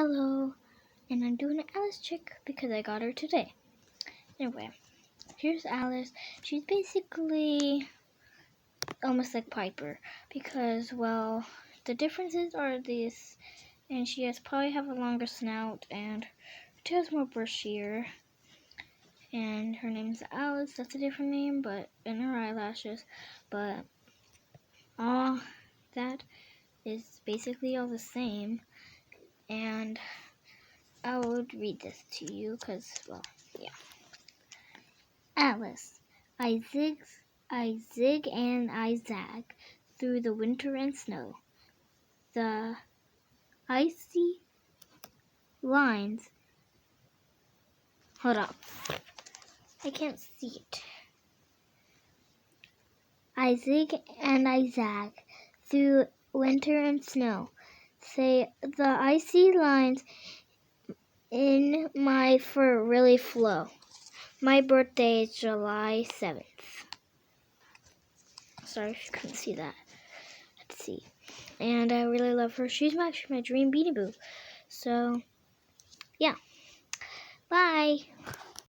Hello, and I'm doing an Alice trick because I got her today. Anyway, here's Alice. She's basically almost like Piper because, well, the differences are this, and she probably have a longer snout, and her tail's more bushier, and her name's Alice. That's a different name, but and her eyelashes, but all that is basically all the same. And I would read this to you because, well, yeah. Alice, I zig and I zag through the winter and snow. The icy lines. Hold up. I can't see it. I zig and I zag through winter and snow. Say the icy lines in my fur really flow. My birthday is July 7th. Sorry if you couldn't see that. Let's see. And I really love her. She's actually my dream Beanie Boo. So, yeah. Bye.